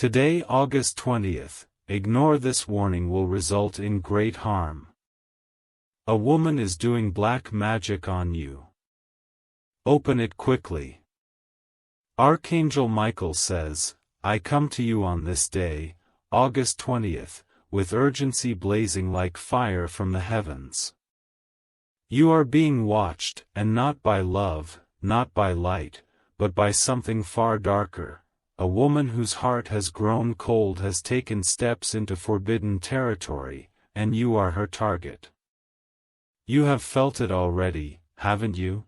Today, August 20th, ignore this warning will result in great harm. A woman is doing black magic on you. Open it quickly. Archangel Michael says, I come to you on this day, August 20th, with urgency blazing like fire from the heavens. You are being watched, and not by love, not by light, but by something far darker. A woman whose heart has grown cold has taken steps into forbidden territory, and you are her target. You have felt it already, haven't you?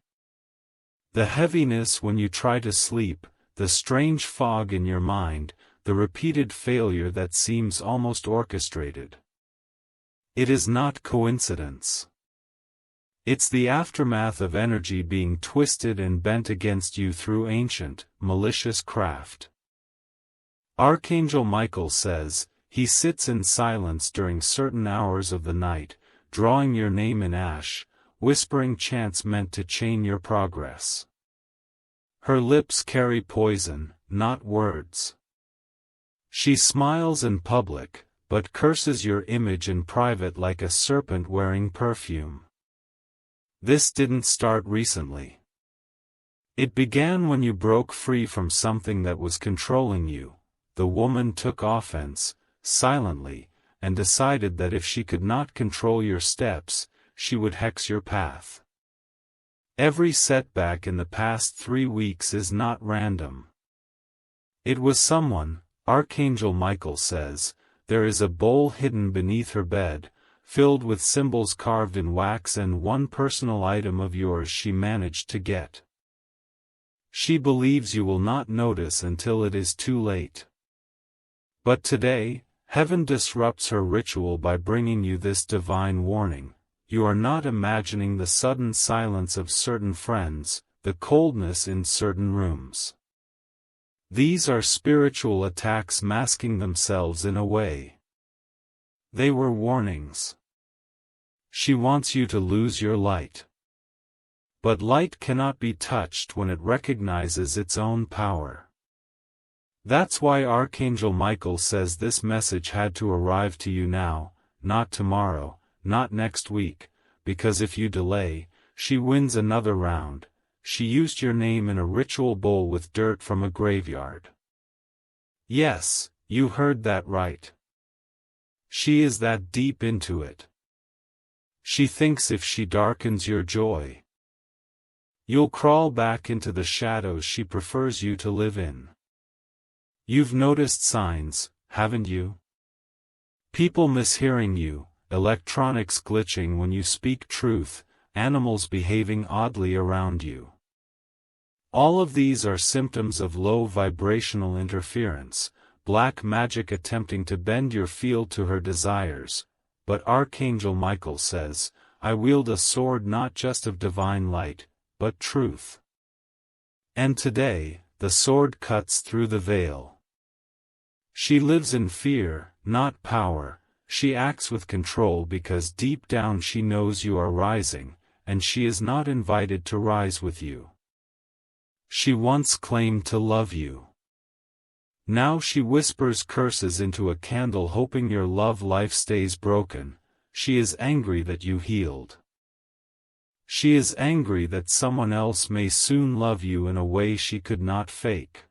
The heaviness when you try to sleep, the strange fog in your mind, the repeated failure that seems almost orchestrated. It is not coincidence. It's the aftermath of energy being twisted and bent against you through ancient, malicious craft. Archangel Michael says, he sits in silence during certain hours of the night, drawing your name in ash, whispering chants meant to chain your progress. Her lips carry poison, not words. She smiles in public, but curses your image in private like a serpent wearing perfume. This didn't start recently. It began when you broke free from something that was controlling you. The woman took offense, silently, and decided that if she could not control your steps, she would hex your path. Every setback in the past 3 weeks is not random. It was someone, Archangel Michael says, there is a bowl hidden beneath her bed, filled with symbols carved in wax and one personal item of yours she managed to get. She believes you will not notice until it is too late. But today, heaven disrupts her ritual by bringing you this divine warning. You are not imagining the sudden silence of certain friends, the coldness in certain rooms. These are spiritual attacks masking themselves in a way. They were warnings. She wants you to lose your light. But light cannot be touched when it recognizes its own power. That's why Archangel Michael says this message had to arrive to you now, not tomorrow, not next week, because if you delay, she wins another round. She used your name in a ritual bowl with dirt from a graveyard. Yes, you heard that right. She is that deep into it. She thinks if she darkens your joy, you'll crawl back into the shadows she prefers you to live in. You've noticed signs, haven't you? People mishearing you, electronics glitching when you speak truth, animals behaving oddly around you. All of these are symptoms of low vibrational interference, black magic attempting to bend your field to her desires. But Archangel Michael says, I wield a sword not just of divine light, but truth. And today, the sword cuts through the veil. She lives in fear, not power. She acts with control because deep down she knows you are rising, and she is not invited to rise with you. She once claimed to love you. Now she whispers curses into a candle hoping your love life stays broken. She is angry that you healed. She is angry that someone else may soon love you in a way she could not fake.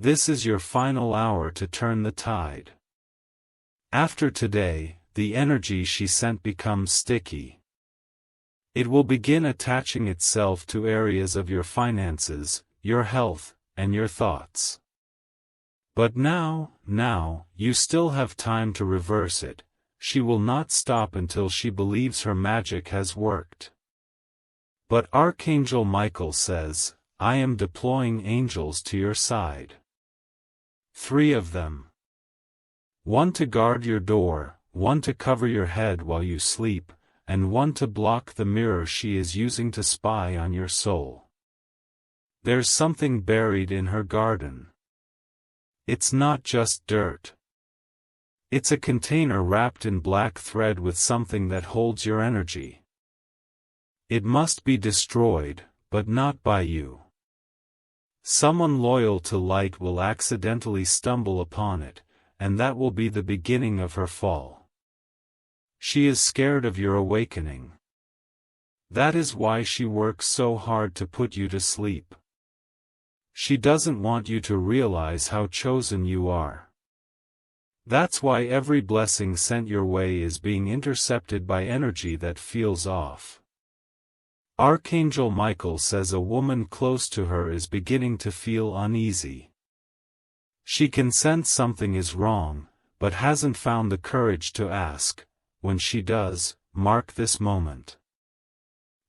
This is your final hour to turn the tide. After today, the energy she sent becomes sticky. It will begin attaching itself to areas of your finances, your health, and your thoughts. But now, you still have time to reverse it. She will not stop until she believes her magic has worked. But Archangel Michael says, I am deploying angels to your side. 3 of them. 1 to guard your door, 1 to cover your head while you sleep, and 1 to block the mirror she is using to spy on your soul. There's something buried in her garden. It's not just dirt. It's a container wrapped in black thread with something that holds your energy. It must be destroyed, but not by you. Someone loyal to light will accidentally stumble upon it, and that will be the beginning of her fall. She is scared of your awakening. That is why she works so hard to put you to sleep. She doesn't want you to realize how chosen you are. That's why every blessing sent your way is being intercepted by energy that feels off. Archangel Michael says a woman close to her is beginning to feel uneasy. She can sense something is wrong, but hasn't found the courage to ask. When she does, mark this moment.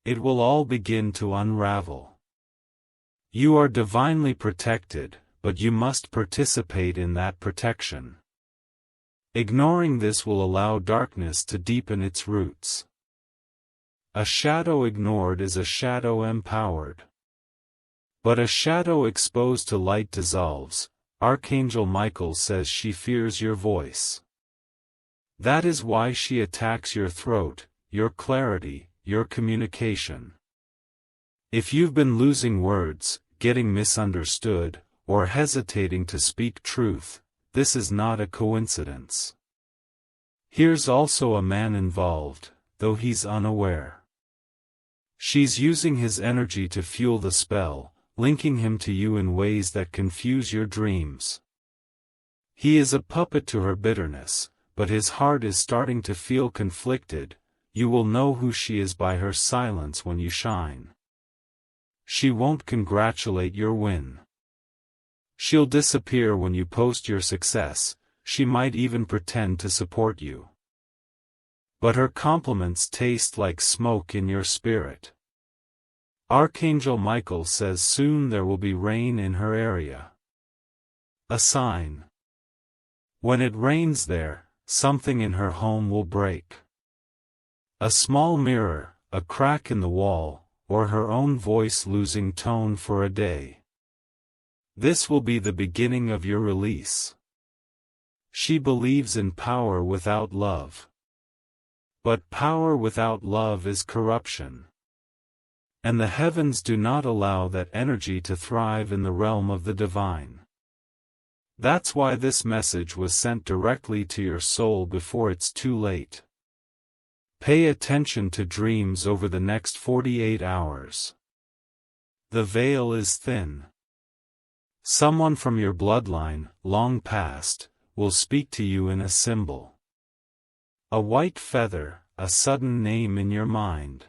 It will all begin to unravel. You are divinely protected, but you must participate in that protection. Ignoring this will allow darkness to deepen its roots. A shadow ignored is a shadow empowered. But a shadow exposed to light dissolves. Archangel Michael says she fears your voice. That is why she attacks your throat, your clarity, your communication. If you've been losing words, getting misunderstood, or hesitating to speak truth, this is not a coincidence. Here's also a man involved, though he's unaware. She's using his energy to fuel the spell, linking him to you in ways that confuse your dreams. He is a puppet to her bitterness, but his heart is starting to feel conflicted. You will know who she is by her silence when you shine. She won't congratulate your win. She'll disappear when you post your success. She might even pretend to support you. But her compliments taste like smoke in your spirit. Archangel Michael says soon there will be rain in her area. A sign. When it rains there, something in her home will break. A small mirror, a crack in the wall, or her own voice losing tone for a day. This will be the beginning of your release. She believes in power without love. But power without love is corruption. And the heavens do not allow that energy to thrive in the realm of the divine. That's why this message was sent directly to your soul before it's too late. Pay attention to dreams over the next 48 hours. The veil is thin. Someone from your bloodline, long past, will speak to you in a symbol. A white feather, a sudden name in your mind.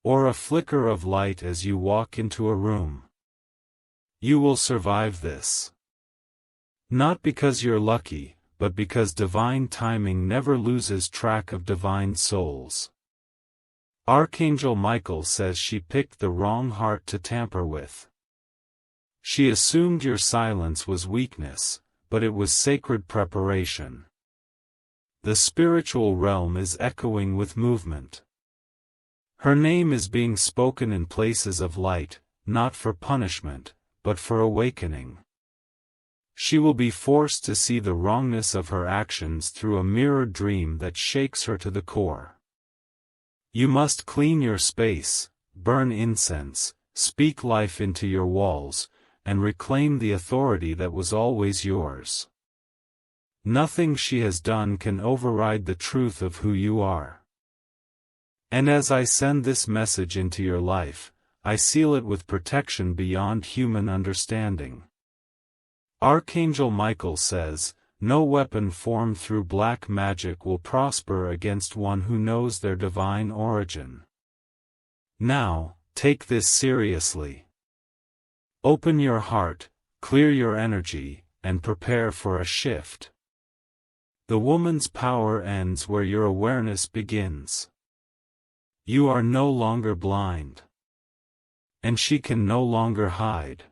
Or a flicker of light as you walk into a room. You will survive this. Not because you're lucky, but because divine timing never loses track of divine souls. Archangel Michael says she picked the wrong heart to tamper with. She assumed your silence was weakness, but it was sacred preparation. The spiritual realm is echoing with movement. Her name is being spoken in places of light, not for punishment, but for awakening. She will be forced to see the wrongness of her actions through a mirror dream that shakes her to the core. You must clean your space, burn incense, speak life into your walls, and reclaim the authority that was always yours. Nothing she has done can override the truth of who you are. And as I send this message into your life, I seal it with protection beyond human understanding. Archangel Michael says, no weapon formed through black magic will prosper against one who knows their divine origin. Now, take this seriously. Open your heart, clear your energy, and prepare for a shift. The woman's power ends where your awareness begins. You are no longer blind. And she can no longer hide.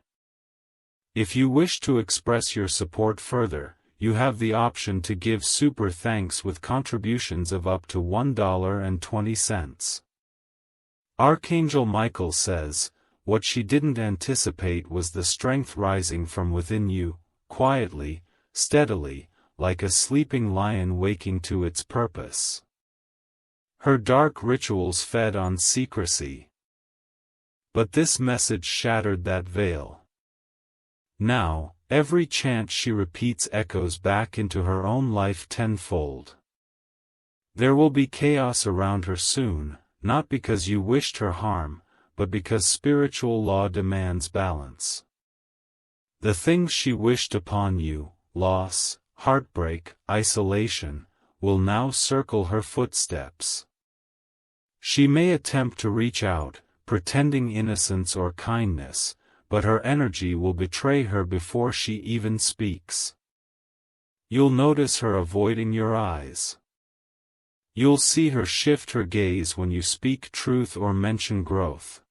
If you wish to express your support further, you have the option to give super thanks with contributions of up to $1.20. Archangel Michael says, what she didn't anticipate was the strength rising from within you, quietly, steadily, like a sleeping lion waking to its purpose. Her dark rituals fed on secrecy. But this message shattered that veil. Now, every chant she repeats echoes back into her own life tenfold. There will be chaos around her soon, not because you wished her harm, but because spiritual law demands balance. The things she wished upon you, loss, heartbreak, isolation, will now circle her footsteps. She may attempt to reach out, pretending innocence or kindness, but her energy will betray her before she even speaks. You'll notice her avoiding your eyes. You'll see her shift her gaze when you speak truth or mention growth.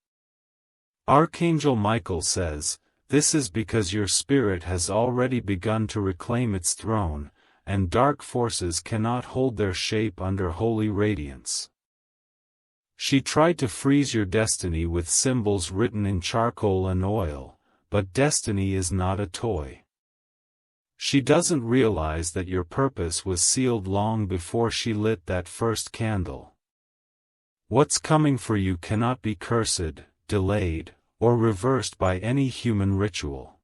Archangel Michael says, this is because your spirit has already begun to reclaim its throne, and dark forces cannot hold their shape under holy radiance. She tried to freeze your destiny with symbols written in charcoal and oil, but destiny is not a toy. She doesn't realize that your purpose was sealed long before she lit that first candle. What's coming for you cannot be cursed, delayed, or reversed by any human ritual.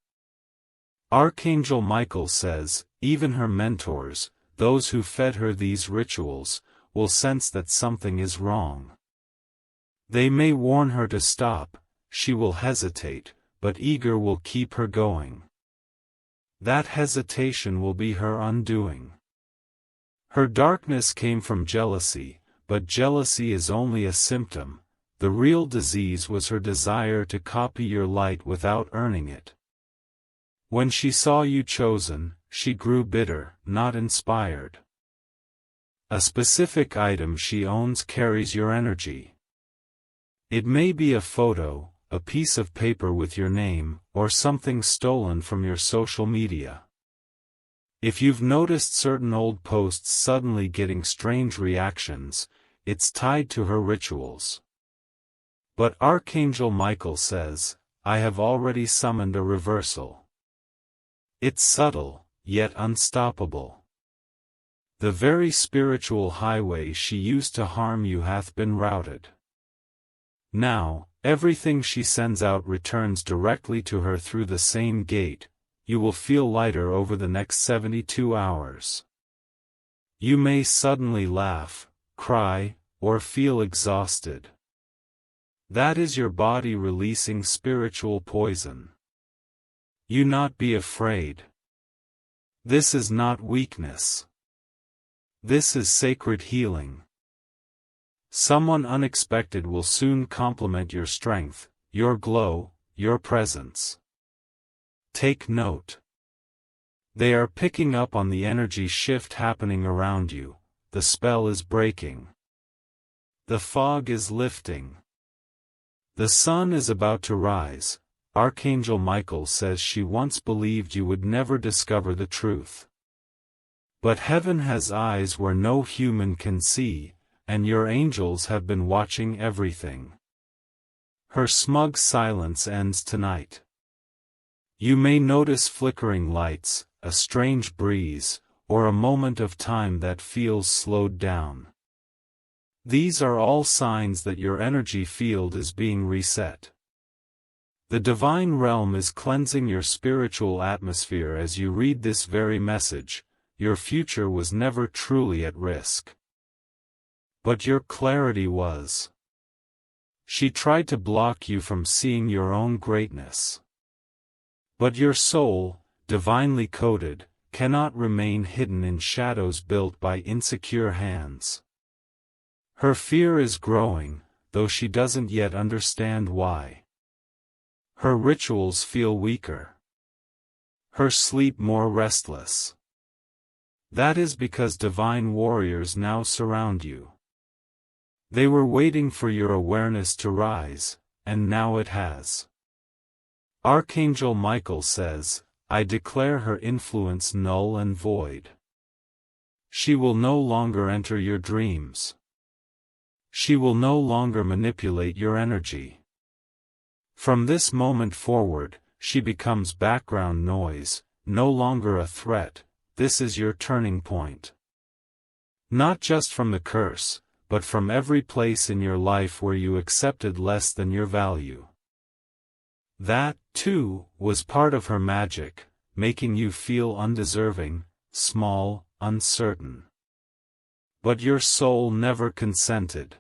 Archangel Michael says, even her mentors, those who fed her these rituals, will sense that something is wrong. They may warn her to stop, she will hesitate, but eager will keep her going. That hesitation will be her undoing. Her darkness came from jealousy, but jealousy is only a symptom. The real disease was her desire to copy your light without earning it. When she saw you chosen, she grew bitter, not inspired. A specific item she owns carries your energy. It may be a photo, a piece of paper with your name, or something stolen from your social media. If you've noticed certain old posts suddenly getting strange reactions, it's tied to her rituals. But Archangel Michael says, I have already summoned a reversal. It's subtle, yet unstoppable. The very spiritual highway she used to harm you hath been routed. Now, everything she sends out returns directly to her through the same gate. You will feel lighter over the next 72 hours. You may suddenly laugh, cry, or feel exhausted. That is your body releasing spiritual poison. You not be afraid. This is not weakness. This is sacred healing. Someone unexpected will soon complement your strength, your glow, your presence. Take note. They are picking up on the energy shift happening around you. The spell is breaking. The fog is lifting. The sun is about to rise. Archangel Michael says she once believed you would never discover the truth. But heaven has eyes where no human can see, and your angels have been watching everything. Her smug silence ends tonight. You may notice flickering lights, a strange breeze, or a moment of time that feels slowed down. These are all signs that your energy field is being reset. The divine realm is cleansing your spiritual atmosphere as you read this very message. Your future was never truly at risk. But your clarity was. She tried to block you from seeing your own greatness. But your soul, divinely coded, cannot remain hidden in shadows built by insecure hands. Her fear is growing, though she doesn't yet understand why. Her rituals feel weaker. Her sleep more restless. That is because divine warriors now surround you. They were waiting for your awareness to rise, and now it has. Archangel Michael says, I declare her influence null and void. She will no longer enter your dreams. She will no longer manipulate your energy. From this moment forward, she becomes background noise, no longer a threat. This is your turning point. Not just from the curse, but from every place in your life where you accepted less than your value. That, too, was part of her magic, making you feel undeserving, small, uncertain. But your soul never consented.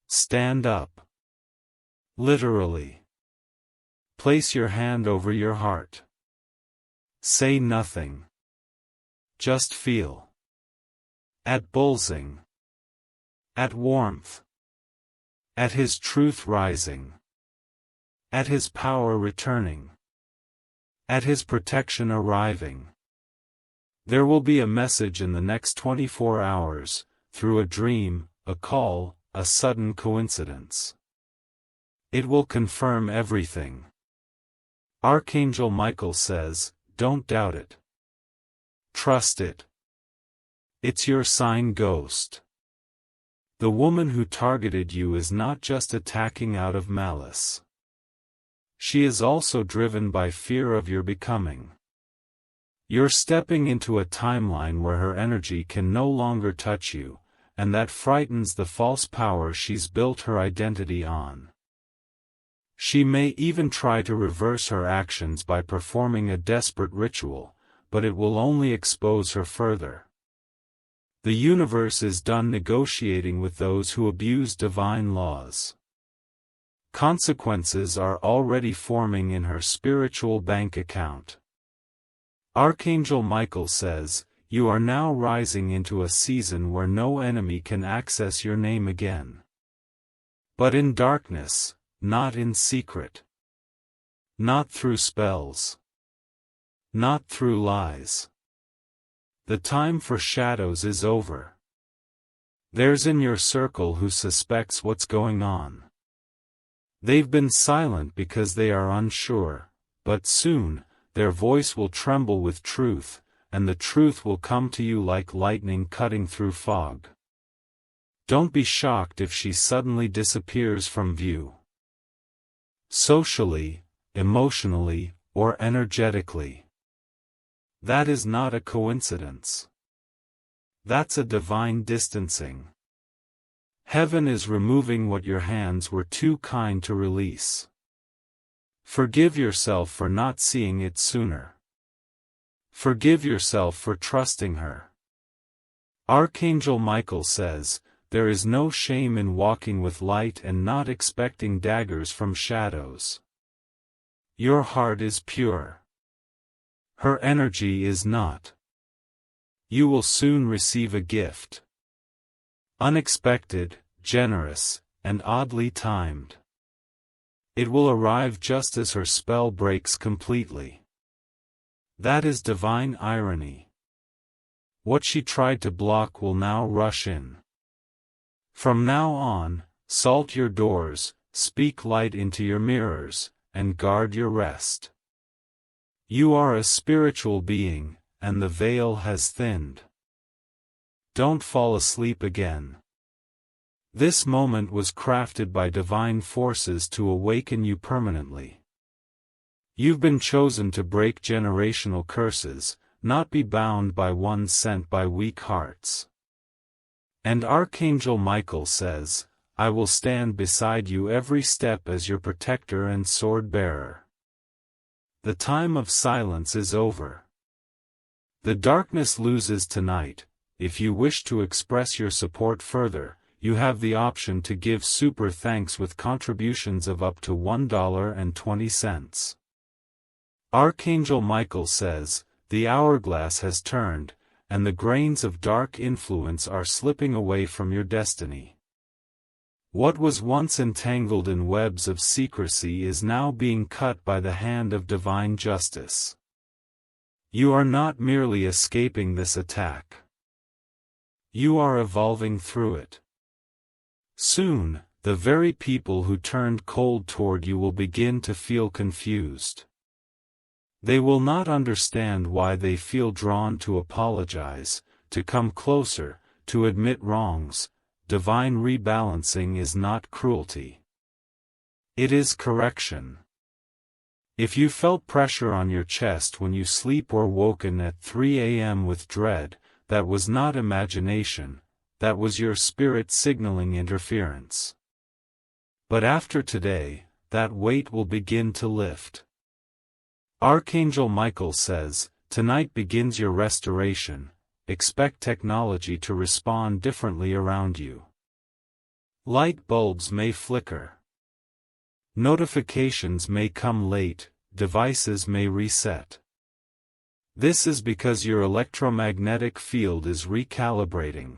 Stand up. Literally. Place your hand over your heart. Say nothing. Just feel. At Bulsing. At warmth. At his truth rising. At his power returning. At his protection arriving. There will be a message in the next 24 hours, through a dream, a call, a sudden coincidence. It will confirm everything. Archangel Michael says, don't doubt it. Trust it. It's your sign, ghost. The woman who targeted you is not just attacking out of malice. She is also driven by fear of your becoming. You're stepping into a timeline where her energy can no longer touch you, and that frightens the false power she's built her identity on. She may even try to reverse her actions by performing a desperate ritual, but it will only expose her further. The universe is done negotiating with those who abuse divine laws. Consequences are already forming in her spiritual bank account. Archangel Michael says, you are now rising into a season where no enemy can access your name again. But in darkness, not in secret. Not through spells. Not through lies. The time for shadows is over. There's in your circle who suspects what's going on. They've been silent because they are unsure, but soon, their voice will tremble with truth, and the truth will come to you like lightning cutting through fog. Don't be shocked if she suddenly disappears from view. Socially, emotionally, or energetically. That is not a coincidence. That's a divine distancing. Heaven is removing what your hands were too kind to release. Forgive yourself for not seeing it sooner. Forgive yourself for trusting her. Archangel Michael says, there is no shame in walking with light and not expecting daggers from shadows. Your heart is pure. Her energy is not. You will soon receive a gift. Unexpected, generous, and oddly timed. It will arrive just as her spell breaks completely. That is divine irony. What she tried to block will now rush in. From now on, salt your doors, speak light into your mirrors, and guard your rest. You are a spiritual being, and the veil has thinned. Don't fall asleep again. This moment was crafted by divine forces to awaken you permanently. You've been chosen to break generational curses, not be bound by one sent by weak hearts. And Archangel Michael says, I will stand beside you every step as your protector and sword bearer. The time of silence is over. The darkness loses tonight. If you wish to express your support further, you have the option to give super thanks with contributions of up to $1.20. Archangel Michael says, the hourglass has turned, and the grains of dark influence are slipping away from your destiny. What was once entangled in webs of secrecy is now being cut by the hand of divine justice. You are not merely escaping this attack. You are evolving through it. Soon, the very people who turned cold toward you will begin to feel confused. They will not understand why they feel drawn to apologize, to come closer, to admit wrongs. Divine rebalancing is not cruelty. It is correction. If you felt pressure on your chest when you sleep or woken at 3 a.m. with dread, that was not imagination, that was your spirit signaling interference. But after today, that weight will begin to lift. Archangel Michael says, tonight begins your restoration. Expect technology to respond differently around you. Light bulbs may flicker. Notifications may come late, devices may reset. This is because your electromagnetic field is recalibrating.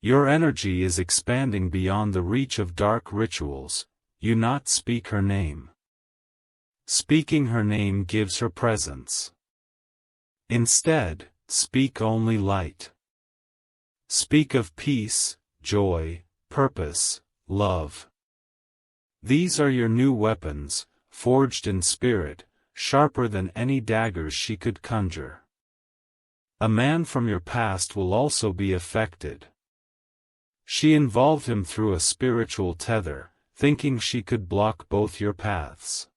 Your energy is expanding beyond the reach of dark rituals. You not speak her name. Speaking her name gives her presence. Instead, speak only light. Speak of peace, joy, purpose, love. These are your new weapons, forged in spirit, sharper than any daggers she could conjure. A man from your past will also be affected. She involved him through a spiritual tether, thinking she could block both your paths.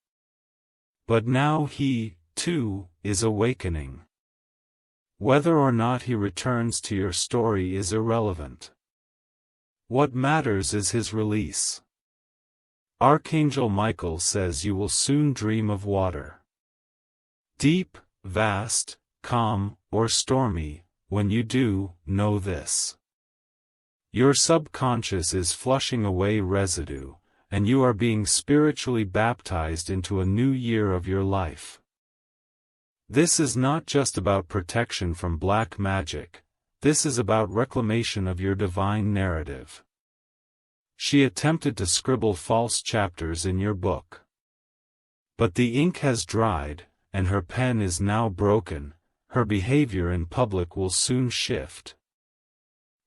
But now he, too, is awakening. Whether or not he returns to your story is irrelevant. What matters is his release. Archangel Michael says you will soon dream of water. Deep, vast, calm, or stormy. When you do, know this. Your subconscious is flushing away residue, and you are being spiritually baptized into a new year of your life. This is not just about protection from black magic, this is about reclamation of your divine narrative. She attempted to scribble false chapters in your book. But the ink has dried, and her pen is now broken. Her behavior in public will soon shift.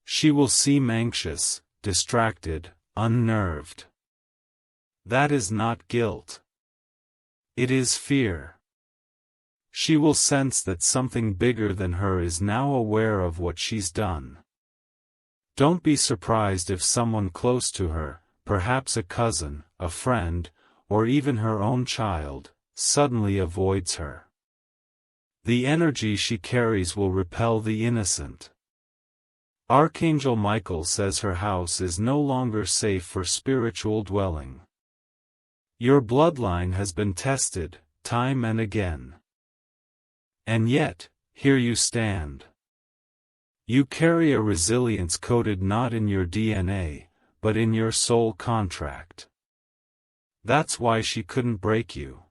She will seem anxious, distracted, unnerved. That is not guilt. It is fear. She will sense that something bigger than her is now aware of what she's done. Don't be surprised if someone close to her, perhaps a cousin, a friend, or even her own child, suddenly avoids her. The energy she carries will repel the innocent. Archangel Michael says her house is no longer safe for spiritual dwelling. Your bloodline has been tested, time and again. And yet, here you stand. You carry a resilience coded not in your DNA, but in your soul contract. That's why she couldn't break you.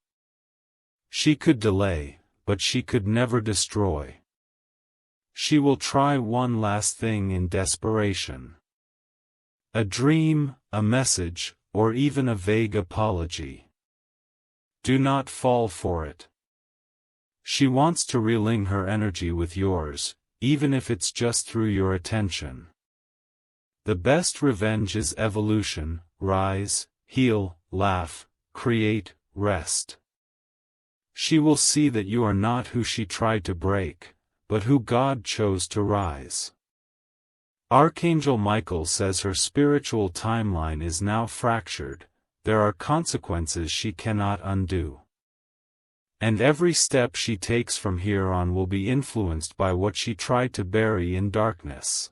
She could delay, but she could never destroy. She will try one last thing in desperation. A dream, a message, or even a vague apology. Do not fall for it. She wants to relink her energy with yours, even if it's just through your attention. The best revenge is evolution: rise, heal, laugh, create, rest. She will see that you are not who she tried to break, but who God chose to rise. Archangel Michael says her spiritual timeline is now fractured. There are consequences she cannot undo. And every step she takes from here on will be influenced by what she tried to bury in darkness.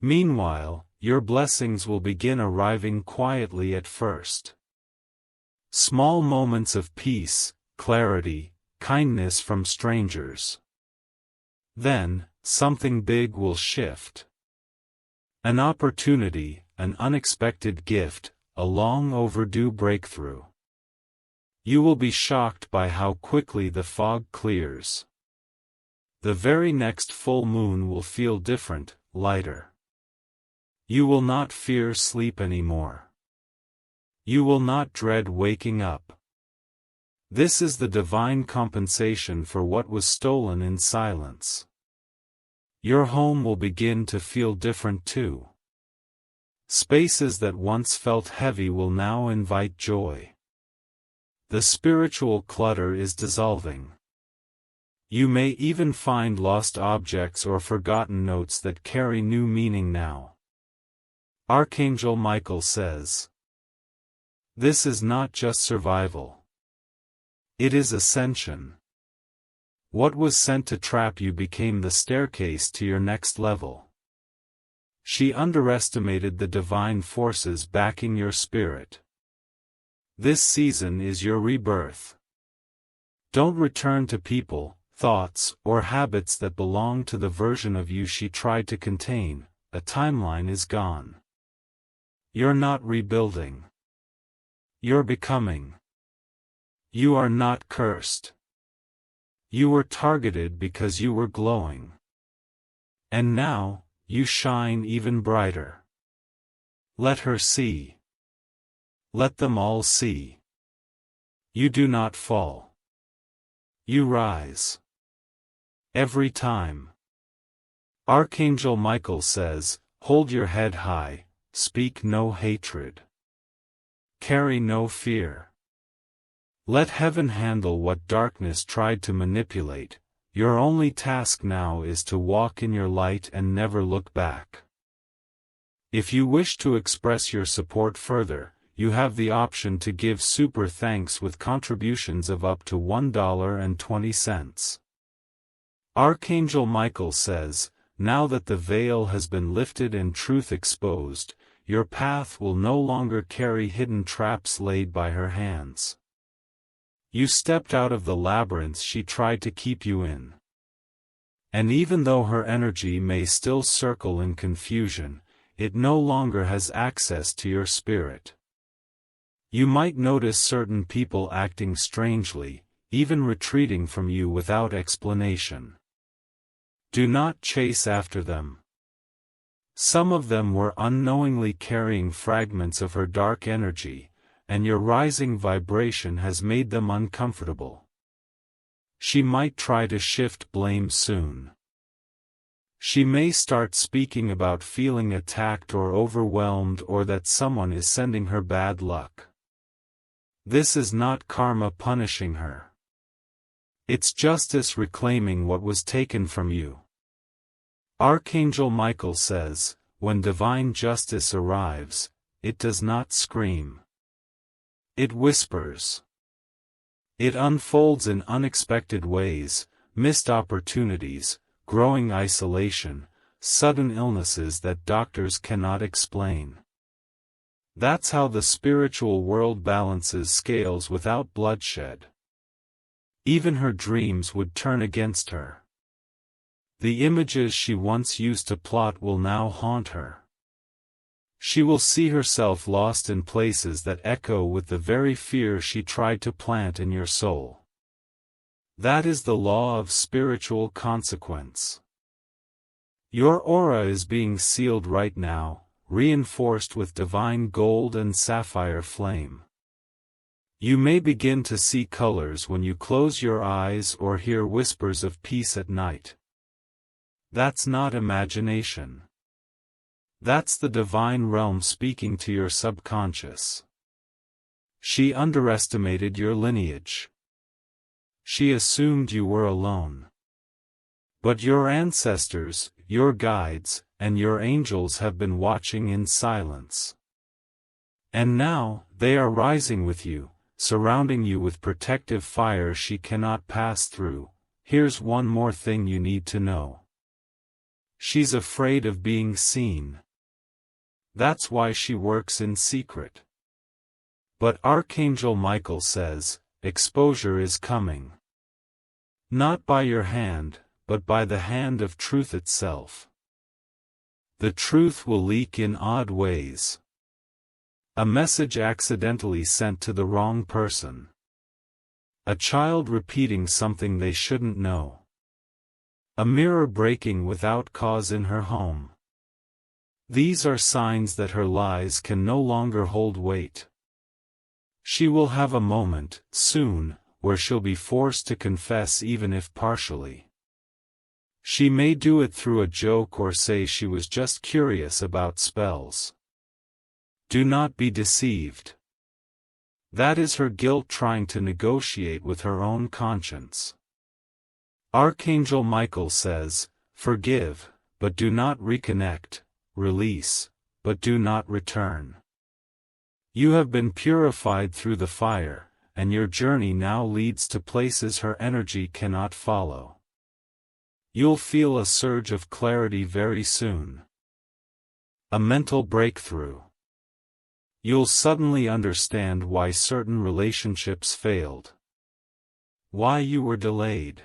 Meanwhile, your blessings will begin arriving quietly at first. Small moments of peace, clarity, kindness from strangers. Then, something big will shift. An opportunity, an unexpected gift, a long overdue breakthrough. You will be shocked by how quickly the fog clears. The very next full moon will feel different, lighter. You will not fear sleep anymore. You will not dread waking up. This is the divine compensation for what was stolen in silence. Your home will begin to feel different too. Spaces that once felt heavy will now invite joy. The spiritual clutter is dissolving. You may even find lost objects or forgotten notes that carry new meaning now. Archangel Michael says, this is not just survival. It is ascension. What was sent to trap you became the staircase to your next level. She underestimated the divine forces backing your spirit. This season is your rebirth. Don't return to people, thoughts, or habits that belong to the version of you she tried to contain. A timeline is gone. You're not rebuilding. You're becoming. You are not cursed. You were targeted because you were glowing. And now, you shine even brighter. Let her see. Let them all see. You do not fall. You rise. Every time. Archangel Michael says, hold your head high, speak no hatred. Carry no fear. Let heaven handle what darkness tried to manipulate. Your only task now is to walk in your light and never look back. If you wish to express your support further, you have the option to give super thanks with contributions of up to $1.20. Archangel Michael says, now that the veil has been lifted and truth exposed, your path will no longer carry hidden traps laid by her hands. You stepped out of the labyrinth she tried to keep you in. And even though her energy may still circle in confusion, it no longer has access to your spirit. You might notice certain people acting strangely, even retreating from you without explanation. Do not chase after them. Some of them were unknowingly carrying fragments of her dark energy, and your rising vibration has made them uncomfortable. She might try to shift blame soon. She may start speaking about feeling attacked or overwhelmed, or that someone is sending her bad luck. This is not karma punishing her. It's justice reclaiming what was taken from you. Archangel Michael says, when divine justice arrives, it does not scream. It whispers. It unfolds in unexpected ways, missed opportunities, growing isolation, sudden illnesses that doctors cannot explain. That's how the spiritual world balances scales without bloodshed. Even her dreams would turn against her. The images she once used to plot will now haunt her. She will see herself lost in places that echo with the very fear she tried to plant in your soul. That is the law of spiritual consequence. Your aura is being sealed right now, reinforced with divine gold and sapphire flame. You may begin to see colors when you close your eyes or hear whispers of peace at night. That's not imagination. That's the divine realm speaking to your subconscious. She underestimated your lineage. She assumed you were alone. But your ancestors, your guides, and your angels have been watching in silence. And now, they are rising with you, surrounding you with protective fire she cannot pass through. Here's one more thing you need to know. She's afraid of being seen. That's why she works in secret. But Archangel Michael says, exposure is coming. Not by your hand, but by the hand of truth itself. The truth will leak in odd ways. A message accidentally sent to the wrong person. A child repeating something they shouldn't know. A mirror breaking without cause in her home. These are signs that her lies can no longer hold weight. She will have a moment, soon, where she'll be forced to confess even if partially. She may do it through a joke or say she was just curious about spells. Do not be deceived. That is her guilt trying to negotiate with her own conscience. Archangel Michael says, forgive, but do not reconnect. Release, but do not return. You have been purified through the fire, and your journey now leads to places her energy cannot follow. You'll feel a surge of clarity very soon. A mental breakthrough. You'll suddenly understand why certain relationships failed. Why you were delayed.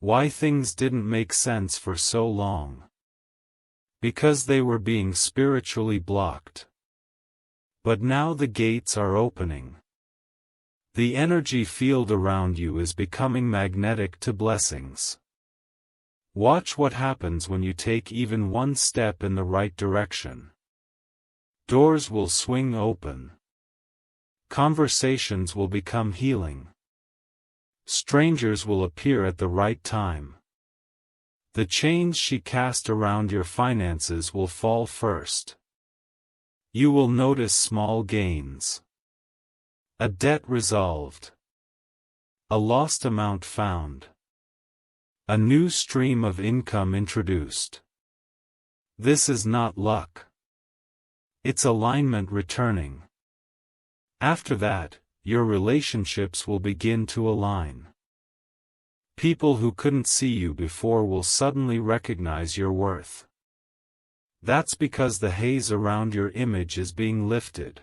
Why things didn't make sense for so long. Because they were being spiritually blocked. But now the gates are opening. The energy field around you is becoming magnetic to blessings. Watch what happens when you take even one step in the right direction. Doors will swing open. Conversations will become healing. Strangers will appear at the right time. The chains she cast around your finances will fall first. You will notice small gains. A debt resolved. A lost amount found. A new stream of income introduced. This is not luck. It's alignment returning. After that, your relationships will begin to align. People who couldn't see you before will suddenly recognize your worth. That's because the haze around your image is being lifted.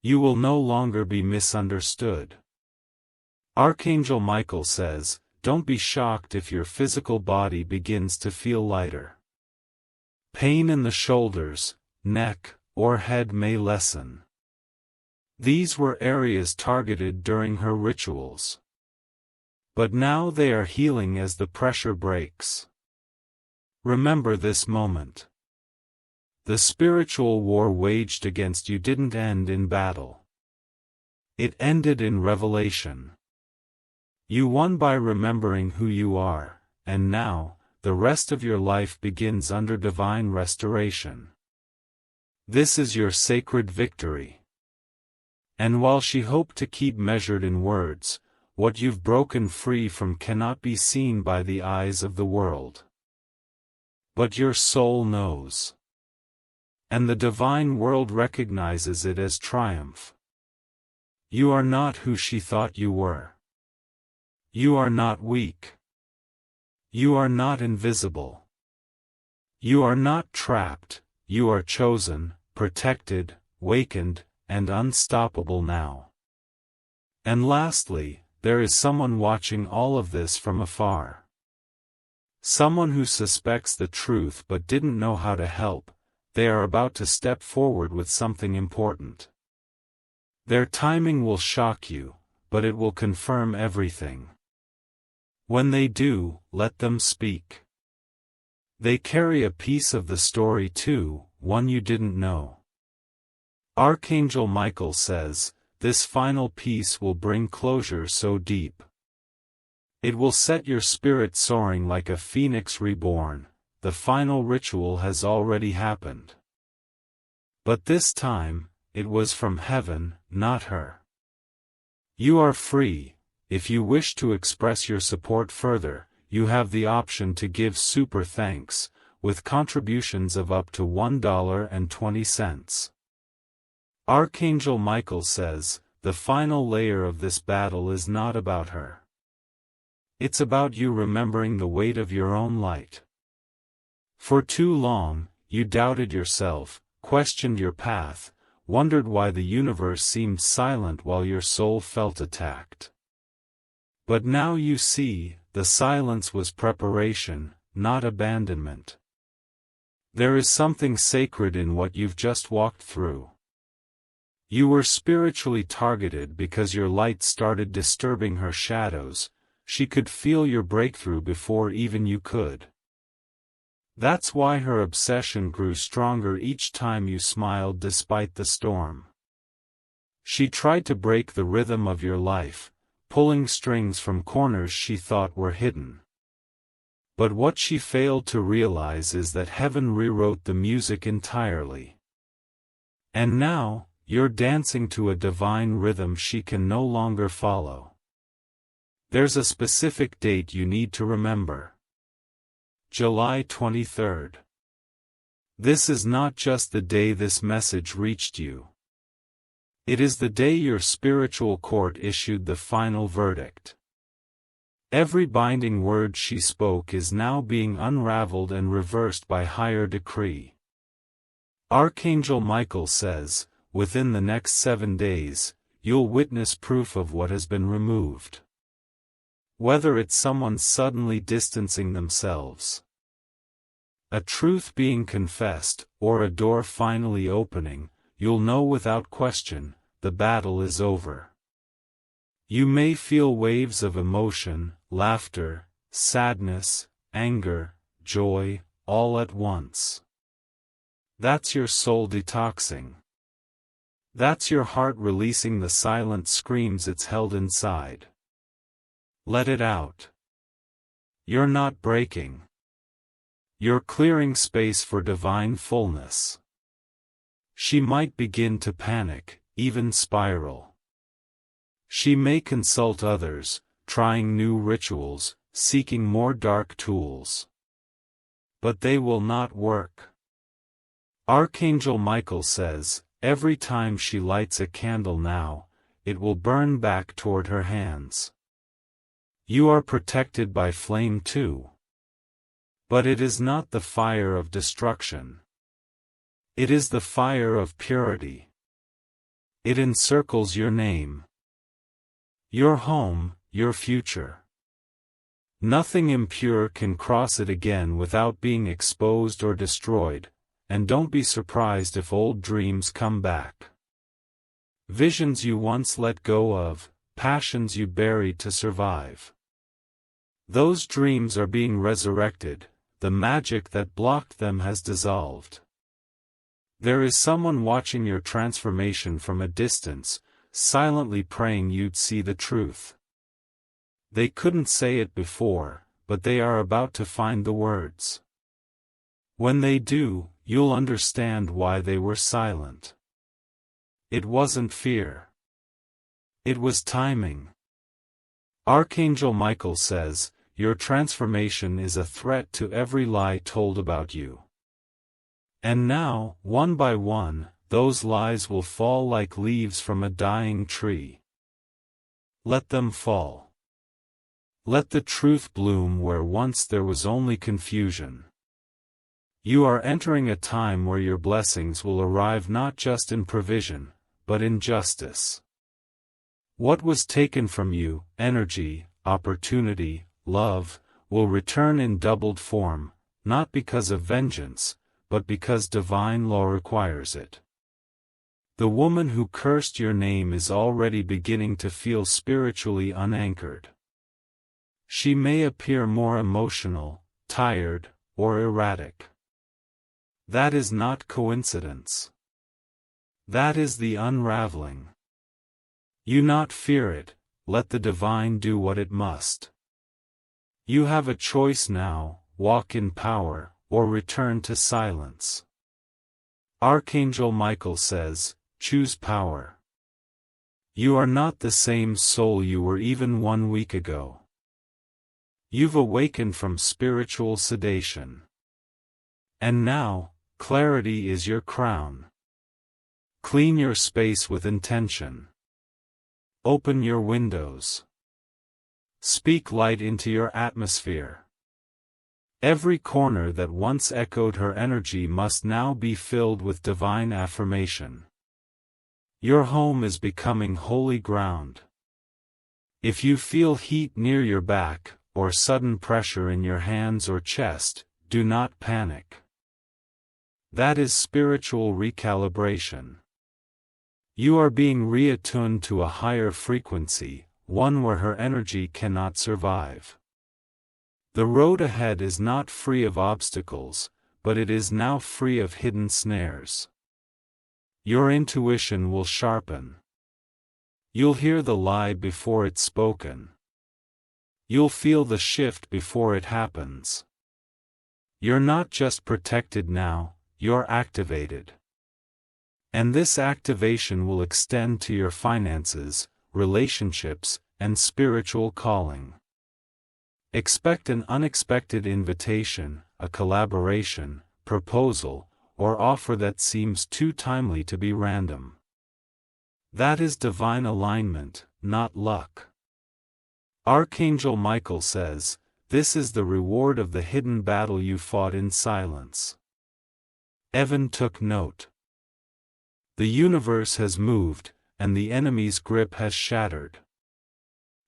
You will no longer be misunderstood. Archangel Michael says, don't be shocked if your physical body begins to feel lighter. Pain in the shoulders, neck, or head may lessen. These were areas targeted during her rituals. But now they are healing as the pressure breaks. Remember this moment. The spiritual war waged against you didn't end in battle. It ended in revelation. You won by remembering who you are, and now, the rest of your life begins under divine restoration. This is your sacred victory. And while she hoped to keep measured in words, what you've broken free from cannot be seen by the eyes of the world. But your soul knows. And the divine world recognizes it as triumph. You are not who she thought you were. You are not weak. You are not invisible. You are not trapped, you are chosen, protected, wakened, and unstoppable now. And lastly, there is someone watching all of this from afar. Someone who suspects the truth but didn't know how to help. They are about to step forward with something important. Their timing will shock you, but it will confirm everything. When they do, let them speak. They carry a piece of the story too, one you didn't know. Archangel Michael says, this final piece will bring closure so deep. It will set your spirit soaring like a phoenix reborn. The final ritual has already happened. But this time, it was from heaven, not her. You are free. If you wish to express your support further, you have the option to give super thanks, with contributions of up to $1.20. Archangel Michael says, the final layer of this battle is not about her. It's about you remembering the weight of your own light. For too long, you doubted yourself, questioned your path, wondered why the universe seemed silent while your soul felt attacked. But now you see, the silence was preparation, not abandonment. There is something sacred in what you've just walked through. You were spiritually targeted because your light started disturbing her shadows. She could feel your breakthrough before even you could. That's why her obsession grew stronger each time you smiled despite the storm. She tried to break the rhythm of your life, pulling strings from corners she thought were hidden. But what she failed to realize is that heaven rewrote the music entirely. And now, you're dancing to a divine rhythm she can no longer follow. There's a specific date you need to remember. July 23rd. This is not just the day this message reached you. It is the day your spiritual court issued the final verdict. Every binding word she spoke is now being unraveled and reversed by higher decree. Archangel Michael says, within the next 7 days, you'll witness proof of what has been removed. Whether it's someone suddenly distancing themselves, a truth being confessed, or a door finally opening, you'll know without question, the battle is over. You may feel waves of emotion, laughter, sadness, anger, joy, all at once. That's your soul detoxing. That's your heart releasing the silent screams it's held inside. Let it out. You're not breaking. You're clearing space for divine fullness. She might begin to panic, even spiral. She may consult others, trying new rituals, seeking more dark tools. But they will not work. Archangel Michael says, every time she lights a candle now, it will burn back toward her hands. You are protected by flame too. But it is not the fire of destruction. It is the fire of purity. It encircles your name, your home, your future. Nothing impure can cross it again without being exposed or destroyed, and don't be surprised if old dreams come back. Visions you once let go of, passions you buried to survive. Those dreams are being resurrected, the magic that blocked them has dissolved. There is someone watching your transformation from a distance, silently praying you'd see the truth. They couldn't say it before, but they are about to find the words. When they do, you'll understand why they were silent. It wasn't fear. It was timing. Archangel Michael says, your transformation is a threat to every lie told about you. And now, one by one, those lies will fall like leaves from a dying tree. Let them fall. Let the truth bloom where once there was only confusion. You are entering a time where your blessings will arrive not just in provision, but in justice. What was taken from you, energy, opportunity, love, will return in doubled form, not because of vengeance, but because divine law requires it. The woman who cursed your name is already beginning to feel spiritually unanchored. She may appear more emotional, tired, or erratic. That is not coincidence. That is the unraveling. You not fear it, let the divine do what it must. You have a choice now, walk in power, or return to silence. Archangel Michael says, choose power. You are not the same soul you were even 1 week ago. You've awakened from spiritual sedation. And now, clarity is your crown. Clean your space with intention. Open your windows. Speak light into your atmosphere. Every corner that once echoed her energy must now be filled with divine affirmation. Your home is becoming holy ground. If you feel heat near your back, or sudden pressure in your hands or chest, do not panic. That is spiritual recalibration. You are being reattuned to a higher frequency, one where her energy cannot survive. The road ahead is not free of obstacles, but it is now free of hidden snares. Your intuition will sharpen. You'll hear the lie before it's spoken. You'll feel the shift before it happens. You're not just protected now, you're activated. And this activation will extend to your finances, relationships, and spiritual calling. Expect an unexpected invitation, a collaboration, proposal, or offer that seems too timely to be random. That is divine alignment, not luck. Archangel Michael says, this is the reward of the hidden battle you fought in silence. Evan took note. The universe has moved, and the enemy's grip has shattered.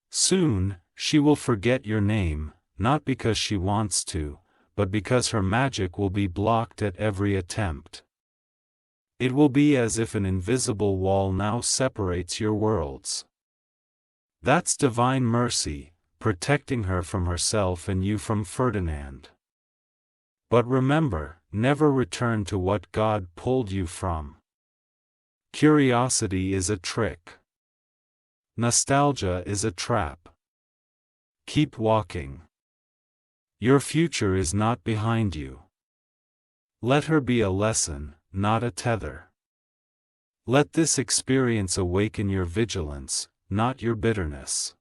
Soon, she will forget your name, not because she wants to, but because her magic will be blocked at every attempt. It will be as if an invisible wall now separates your worlds. That's divine mercy, protecting her from herself and you from Ferdinand. But remember, never return to what God pulled you from. Curiosity is a trick. Nostalgia is a trap. Keep walking. Your future is not behind you. Let her be a lesson, not a tether. Let this experience awaken your vigilance, not your bitterness.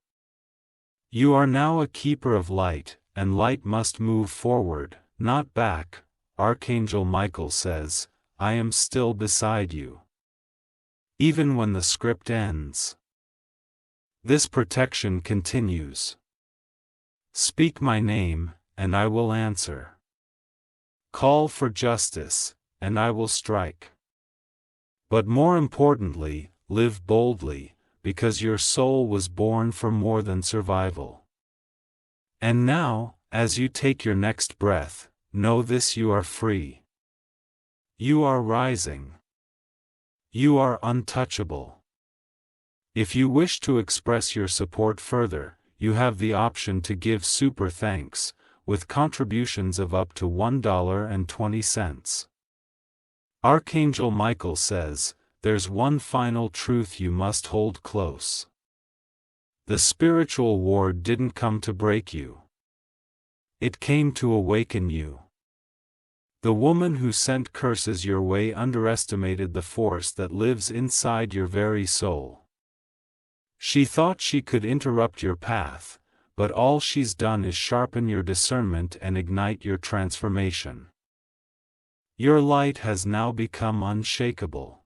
You are now a keeper of light, and light must move forward, not back. Archangel Michael says, I am still beside you. Even when the script ends. This protection continues. Speak my name, and I will answer. Call for justice, and I will strike. But more importantly, live boldly, because your soul was born for more than survival. And now, as you take your next breath, know this: you are free. You are rising. You are untouchable. If you wish to express your support further, you have the option to give super thanks, with contributions of up to $1.20. Archangel Michael says, there's one final truth you must hold close. The spiritual war didn't come to break you. It came to awaken you. The woman who sent curses your way underestimated the force that lives inside your very soul. She thought she could interrupt your path, but all she's done is sharpen your discernment and ignite your transformation. Your light has now become unshakable.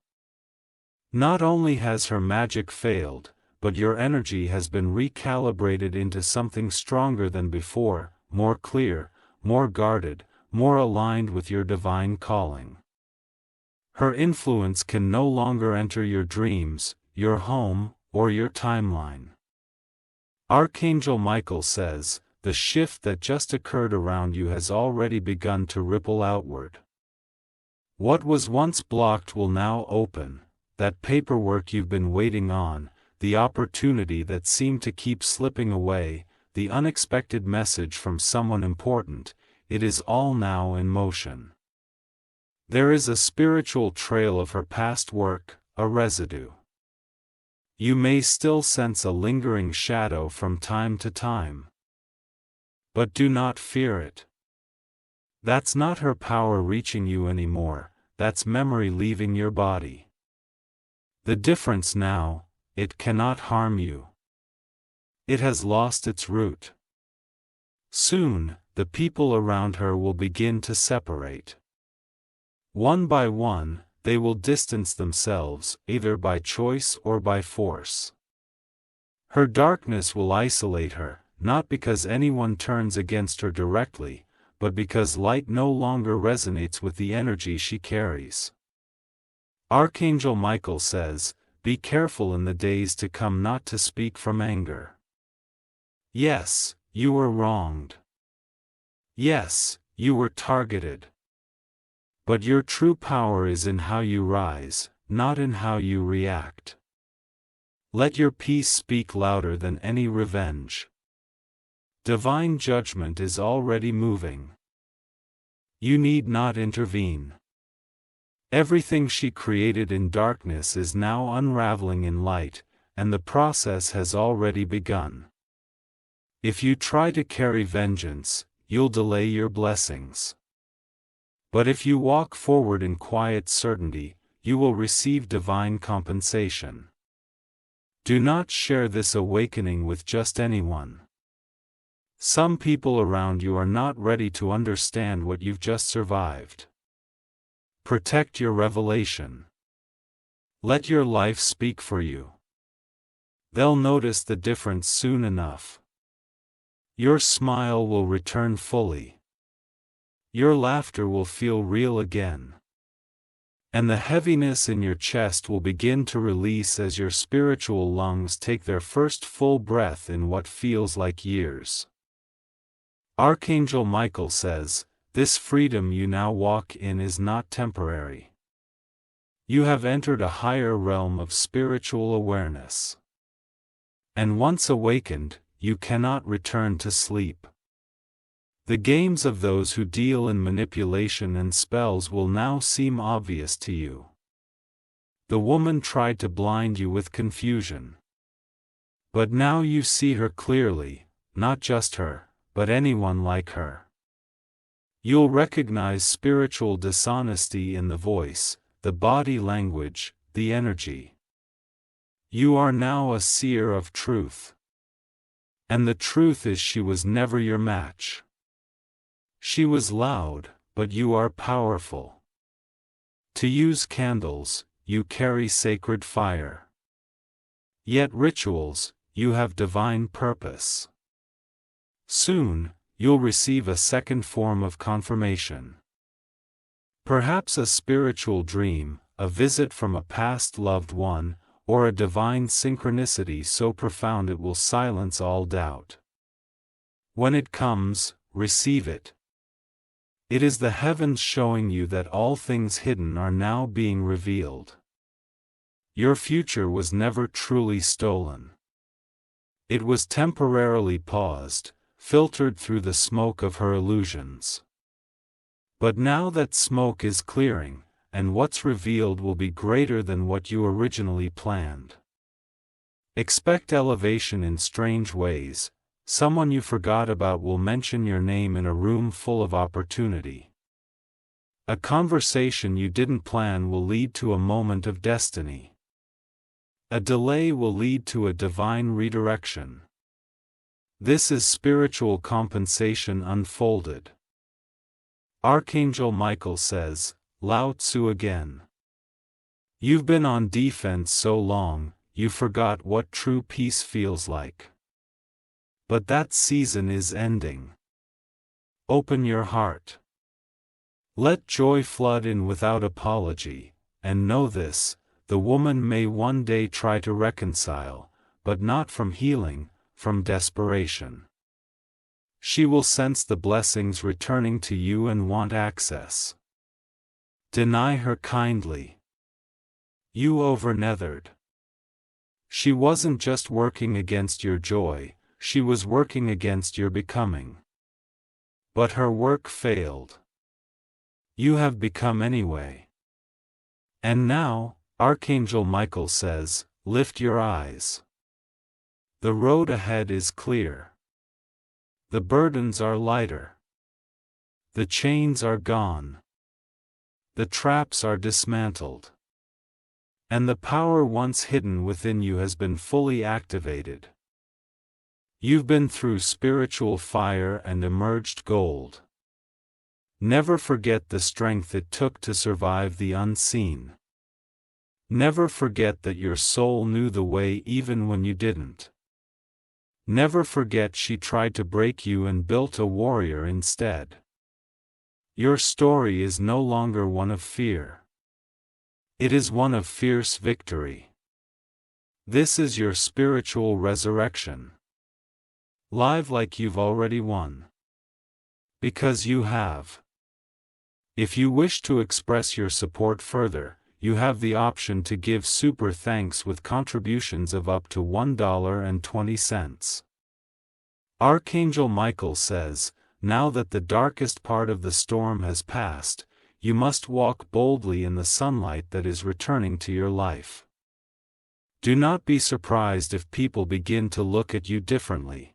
Not only has her magic failed, but your energy has been recalibrated into something stronger than before, more clear, more guarded, more aligned with your divine calling. Her influence can no longer enter your dreams, your home, or your timeline. Archangel Michael says, the shift that just occurred around you has already begun to ripple outward. What was once blocked will now open, that paperwork you've been waiting on, the opportunity that seemed to keep slipping away, the unexpected message from someone important, it is all now in motion. There is a spiritual trail of her past work, a residue. You may still sense a lingering shadow from time to time. But do not fear it. That's not her power reaching you anymore, that's memory leaving your body. The difference now, it cannot harm you. It has lost its root. Soon, the people around her will begin to separate. One by one, they will distance themselves, either by choice or by force. Her darkness will isolate her, not because anyone turns against her directly, but because light no longer resonates with the energy she carries. Archangel Michael says, be careful in the days to come not to speak from anger. Yes, you were wronged. Yes, you were targeted. But your true power is in how you rise, not in how you react. Let your peace speak louder than any revenge. Divine judgment is already moving. You need not intervene. Everything she created in darkness is now unraveling in light, and the process has already begun. If you try to carry vengeance, you'll delay your blessings. But if you walk forward in quiet certainty, you will receive divine compensation. Do not share this awakening with just anyone. Some people around you are not ready to understand what you've just survived. Protect your revelation. Let your life speak for you. They'll notice the difference soon enough. Your smile will return fully. Your laughter will feel real again. And the heaviness in your chest will begin to release as your spiritual lungs take their first full breath in what feels like years. Archangel Michael says, "This freedom you now walk in is not temporary. You have entered a higher realm of spiritual awareness. And once awakened, you cannot return to sleep. The games of those who deal in manipulation and spells will now seem obvious to you. The woman tried to blind you with confusion. But now you see her clearly, not just her, but anyone like her. You'll recognize spiritual dishonesty in the voice, the body language, the energy. You are now a seer of truth. And the truth is she was never your match. She was loud, but you are powerful. To use candles, you carry sacred fire. Yet rituals, you have divine purpose. Soon, you'll receive a second form of confirmation. Perhaps a spiritual dream, a visit from a past loved one, or a divine synchronicity so profound it will silence all doubt. When it comes, receive it. It is the heavens showing you that all things hidden are now being revealed. Your future was never truly stolen. It was temporarily paused, filtered through the smoke of her illusions. But now that smoke is clearing, and what's revealed will be greater than what you originally planned. Expect elevation in strange ways. Someone you forgot about will mention your name in a room full of opportunity. A conversation you didn't plan will lead to a moment of destiny. A delay will lead to a divine redirection. This is spiritual compensation unfolded. Archangel Michael says, Lao Tzu again. You've been on defense so long, you forgot what true peace feels like. But that season is ending. Open your heart. Let joy flood in without apology, and know this, the woman may one day try to reconcile, but not from healing, from desperation. She will sense the blessings returning to you and want access. Deny her kindly. You over-nethered. She wasn't just working against your joy, she was working against your becoming. But her work failed. You have become anyway. And now, Archangel Michael says, lift your eyes. The road ahead is clear. The burdens are lighter. The chains are gone. The traps are dismantled. And the power once hidden within you has been fully activated. You've been through spiritual fire and emerged gold. Never forget the strength it took to survive the unseen. Never forget that your soul knew the way even when you didn't. Never forget she tried to break you and built a warrior instead. Your story is no longer one of fear. It is one of fierce victory. This is your spiritual resurrection. Live like you've already won. Because you have. If you wish to express your support further, you have the option to give super thanks with contributions of up to $1.20. Archangel Michael says, now that the darkest part of the storm has passed, you must walk boldly in the sunlight that is returning to your life. Do not be surprised if people begin to look at you differently.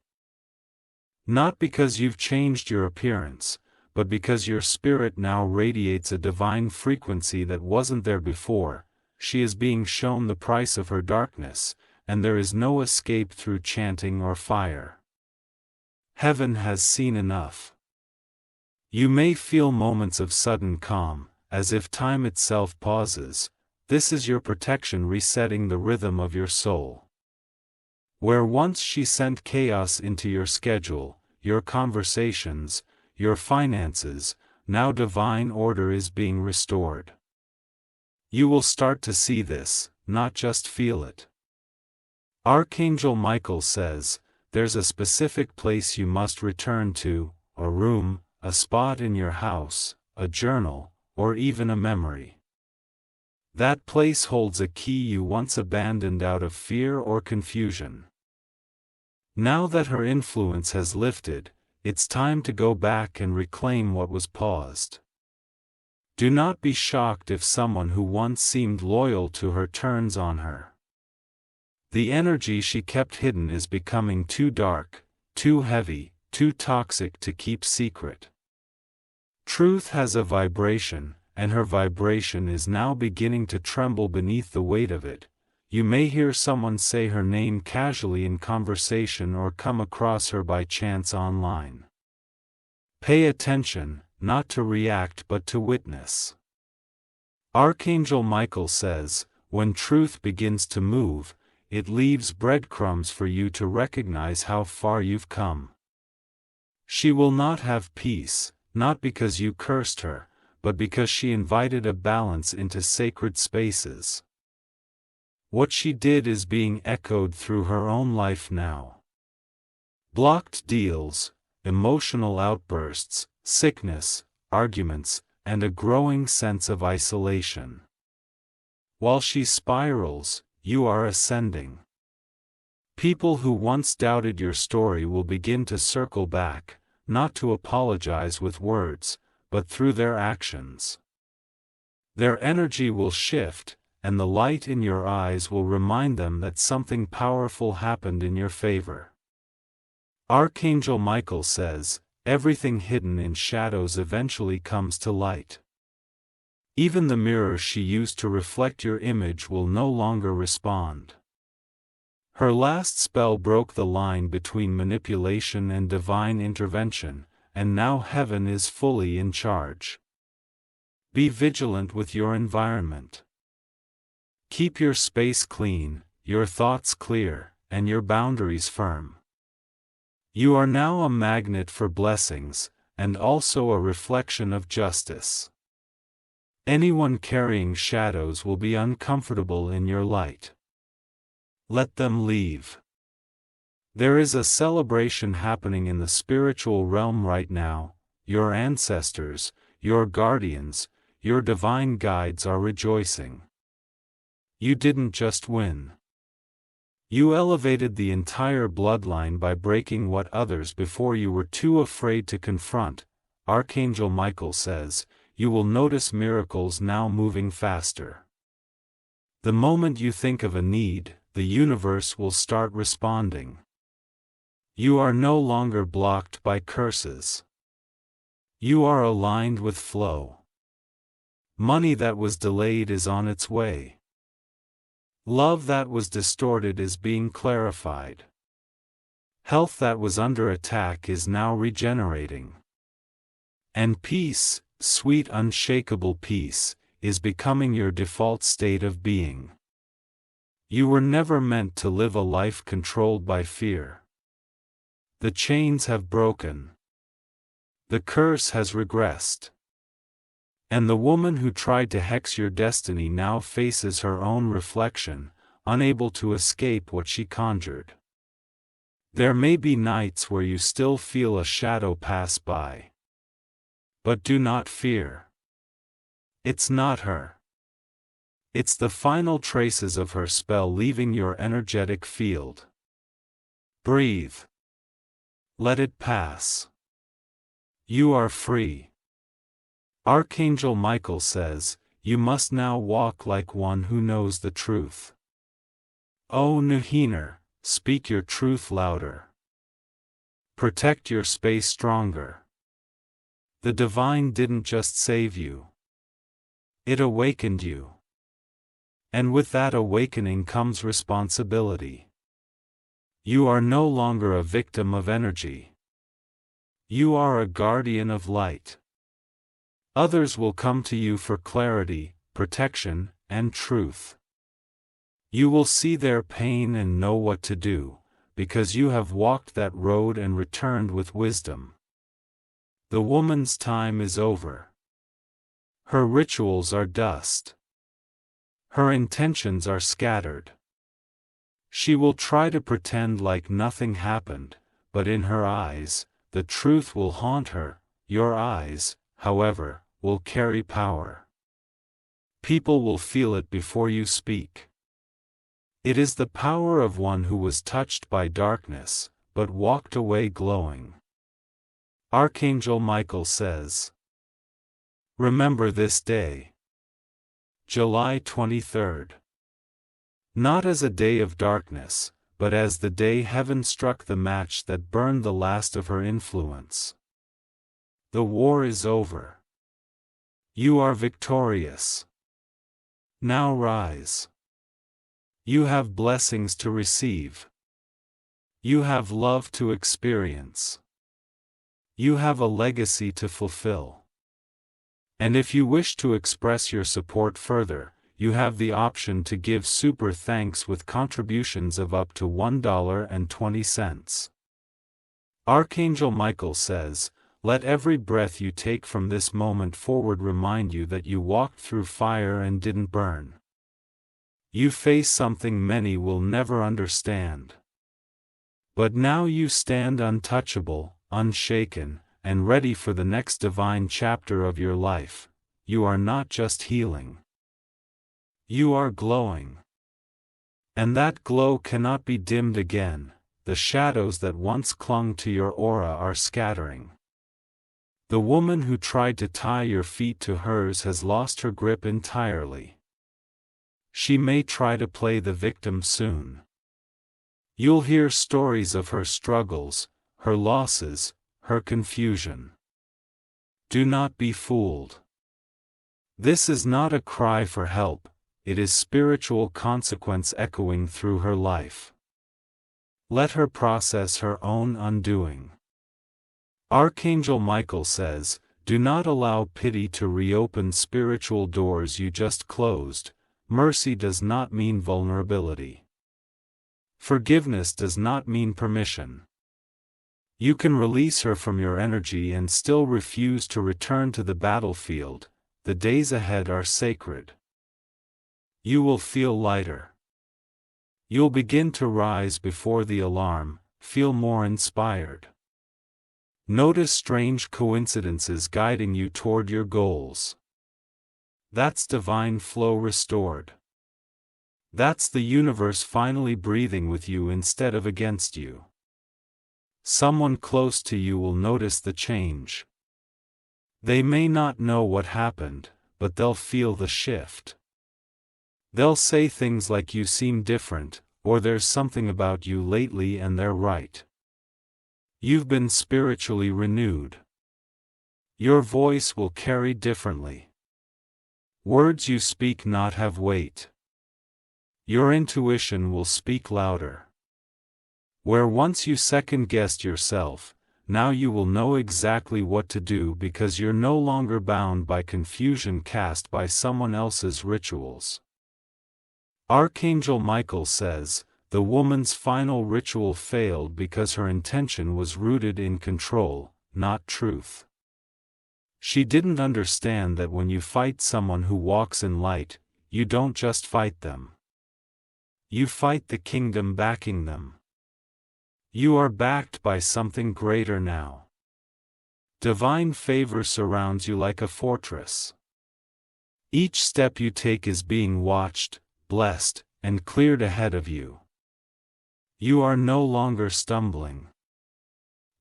Not because you've changed your appearance, but because your spirit now radiates a divine frequency that wasn't there before. She is being shown the price of her darkness, and there is no escape through chanting or fire. Heaven has seen enough. You may feel moments of sudden calm, as if time itself pauses. This is your protection resetting the rhythm of your soul. Where once she sent chaos into your schedule, your conversations, your finances, now divine order is being restored. You will start to see this, not just feel it. Archangel Michael says, there's a specific place you must return to, a room, a spot in your house, a journal, or even a memory. That place holds a key you once abandoned out of fear or confusion. Now that her influence has lifted, it's time to go back and reclaim what was paused. Do not be shocked if someone who once seemed loyal to her turns on her. The energy she kept hidden is becoming too dark, too heavy, too toxic to keep secret. Truth has a vibration, and her vibration is now beginning to tremble beneath the weight of it. You may hear someone say her name casually in conversation or come across her by chance online. Pay attention, not to react but to witness. Archangel Michael says, when truth begins to move, it leaves breadcrumbs for you to recognize how far you've come. She will not have peace, not because you cursed her, but because she invited a balance into sacred spaces. What she did is being echoed through her own life now. Blocked deals, emotional outbursts, sickness, arguments, and a growing sense of isolation. While she spirals, you are ascending. People who once doubted your story will begin to circle back, not to apologize with words, but through their actions. Their energy will shift, and the light in your eyes will remind them that something powerful happened in your favor. Archangel Michael says, everything hidden in shadows eventually comes to light. Even the mirror she used to reflect your image will no longer respond. Her last spell broke the line between manipulation and divine intervention, and now heaven is fully in charge. Be vigilant with your environment. Keep your space clean, your thoughts clear, and your boundaries firm. You are now a magnet for blessings, and also a reflection of justice. Anyone carrying shadows will be uncomfortable in your light. Let them leave. There is a celebration happening in the spiritual realm right now. Your ancestors, your guardians, your divine guides are rejoicing. You didn't just win. You elevated the entire bloodline by breaking what others before you were too afraid to confront. Archangel Michael says, you will notice miracles now moving faster. The moment you think of a need, the universe will start responding. You are no longer blocked by curses. You are aligned with flow. Money that was delayed is on its way. Love that was distorted is being clarified. Health that was under attack is now regenerating. And peace, sweet unshakable peace, is becoming your default state of being. You were never meant to live a life controlled by fear. The chains have broken. The curse has regressed. And the woman who tried to hex your destiny now faces her own reflection, unable to escape what she conjured. There may be nights where you still feel a shadow pass by. But do not fear. It's not her. It's the final traces of her spell leaving your energetic field. Breathe. Let it pass. You are free. Archangel Michael says, you must now walk like one who knows the truth. O Nuhiner, speak your truth louder. Protect your space stronger. The divine didn't just save you. It awakened you. And with that awakening comes responsibility. You are no longer a victim of energy. You are a guardian of light. Others will come to you for clarity, protection, and truth. You will see their pain and know what to do, because you have walked that road and returned with wisdom. The woman's time is over. Her rituals are dust. Her intentions are scattered. She will try to pretend like nothing happened, but in her eyes, the truth will haunt her. Your eyes, however, will carry power. People will feel it before you speak. It is the power of one who was touched by darkness, but walked away glowing. Archangel Michael says, "Remember this day, July 23rd. Not as a day of darkness, but as the day heaven struck the match that burned the last of her influence. The war is over. You are victorious. Now rise. You have blessings to receive. You have love to experience. You have a legacy to fulfill. And if you wish to express your support further, you have the option to give super thanks with contributions of up to $1.20. Archangel Michael says, "Let every breath you take from this moment forward remind you that you walked through fire and didn't burn. You face something many will never understand. But now you stand untouchable, unshaken, and ready for the next divine chapter of your life. You are not just healing. You are glowing. And that glow cannot be dimmed again. The shadows that once clung to your aura are scattering. The woman who tried to tie your feet to hers has lost her grip entirely. She may try to play the victim soon. You'll hear stories of her struggles, her losses, her confusion. Do not be fooled. This is not a cry for help. It is spiritual consequence echoing through her life. Let her process her own undoing." Archangel Michael says, "Do not allow pity to reopen spiritual doors you just closed. Mercy does not mean vulnerability. Forgiveness does not mean permission. You can release her from your energy and still refuse to return to the battlefield. The days ahead are sacred. You will feel lighter. You'll begin to rise before the alarm, feel more inspired. Notice strange coincidences guiding you toward your goals. That's divine flow restored. That's the universe finally breathing with you instead of against you. Someone close to you will notice the change. They may not know what happened, but they'll feel the shift. They'll say things like you seem different, or there's something about you lately and they're right. You've been spiritually renewed. Your voice will carry differently. Words you speak not have weight. Your intuition will speak louder. Where once you second-guessed yourself, now you will know exactly what to do because you're no longer bound by confusion cast by someone else's rituals." Archangel Michael says, "The woman's final ritual failed because her intention was rooted in control, not truth. She didn't understand that when you fight someone who walks in light, you don't just fight them. You fight the kingdom backing them. You are backed by something greater now. Divine favor surrounds you like a fortress. Each step you take is being watched, blessed, and cleared ahead of you. You are no longer stumbling.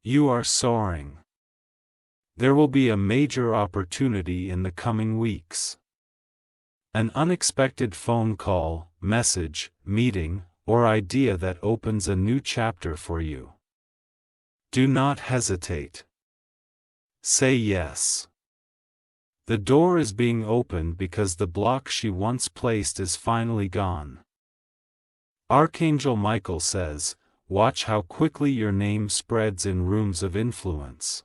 You are soaring. There will be a major opportunity in the coming weeks. An unexpected phone call, message, meeting, or idea that opens a new chapter for you. Do not hesitate. Say yes. The door is being opened because the block she once placed is finally gone." Archangel Michael says, "Watch how quickly your name spreads in rooms of influence.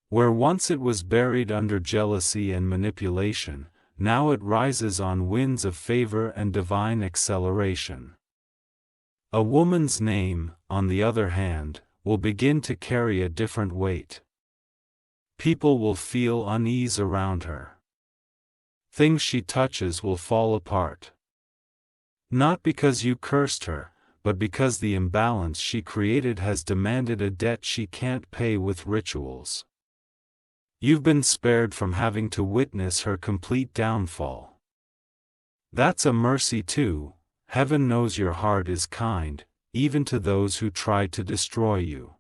Where once it was buried under jealousy and manipulation, now it rises on winds of favor and divine acceleration. A woman's name, on the other hand, will begin to carry a different weight. People will feel unease around her. things she touches will fall apart. Not because you cursed her, but because the imbalance she created has demanded a debt she can't pay with rituals. You've been spared from having to witness her complete downfall. That's a mercy too. Heaven knows your heart is kind, even to those who try to destroy you.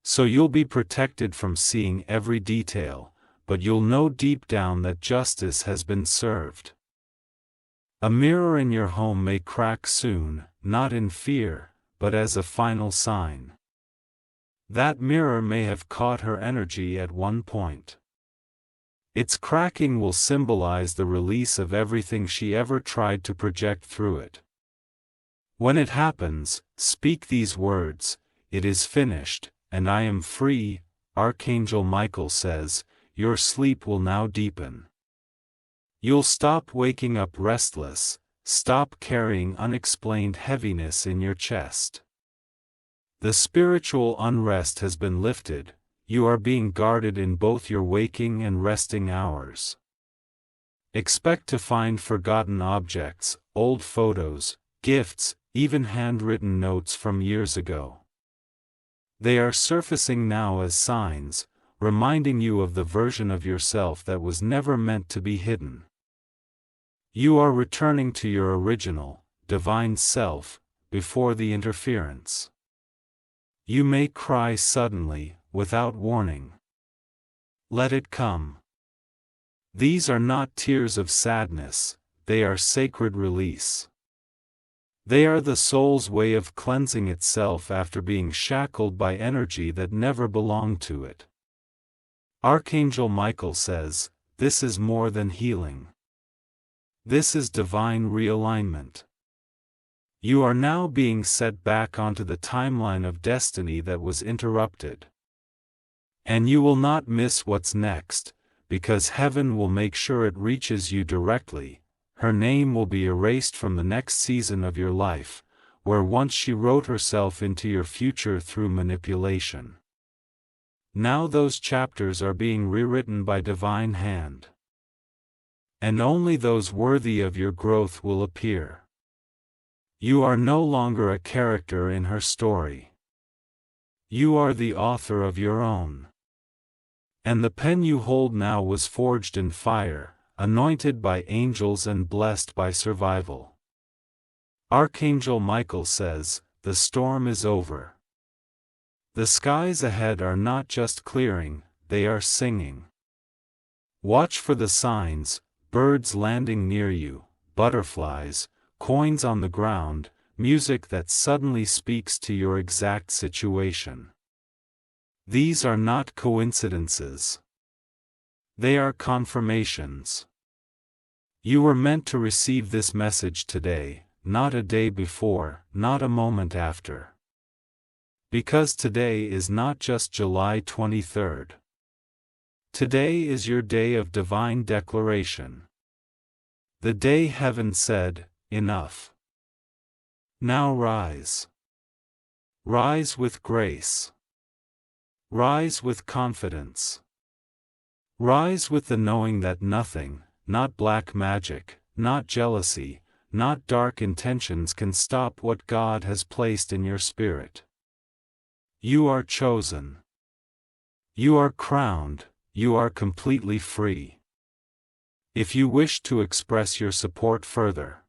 So you'll be protected from seeing every detail, but you'll know deep down that justice has been served. A mirror in your home may crack soon, not in fear, but as a final sign. That mirror may have caught her energy at one point. Its cracking will symbolize the release of everything she ever tried to project through it. When it happens, speak these words, "It is finished, and I am free." Archangel Michael says, your sleep will now deepen. You'll stop waking up restless, stop carrying unexplained heaviness in your chest. The spiritual unrest has been lifted, you are being guarded in both your waking and resting hours. Expect to find forgotten objects, old photos, gifts, even handwritten notes from years ago. They are surfacing now as signs, reminding you of the version of yourself that was never meant to be hidden. You are returning to your original, divine self, before the interference. You may cry suddenly, without warning. Let it come. These are not tears of sadness, they are sacred release. They are the soul's way of cleansing itself after being shackled by energy that never belonged to it. Archangel Michael says, this is more than healing. This is divine realignment. You are now being set back onto the timeline of destiny that was interrupted. And you will not miss what's next, because heaven will make sure it reaches you directly. Her name will be erased from the next season of your life, where once she wrote herself into your future through manipulation. Now those chapters are being rewritten by divine hand. And only those worthy of your growth will appear. You are no longer a character in her story. You are the author of your own. And the pen you hold now was forged in fire, anointed by angels and blessed by survival. Archangel Michael says, the storm is over. The skies ahead are not just clearing, they are singing. Watch for the signs, birds landing near you, butterflies, coins on the ground, music that suddenly speaks to your exact situation. These are not coincidences. They are confirmations. You were meant to receive this message today, not a day before, not a moment after. Because today is not just July 23rd. Today is your day of divine declaration. The day heaven said, enough. Now rise. Rise with grace. Rise with confidence. Rise with the knowing that nothing, not black magic, not jealousy, not dark intentions can stop what God has placed in your spirit. You are chosen. You are crowned, you are completely free. If you wish to express your support further,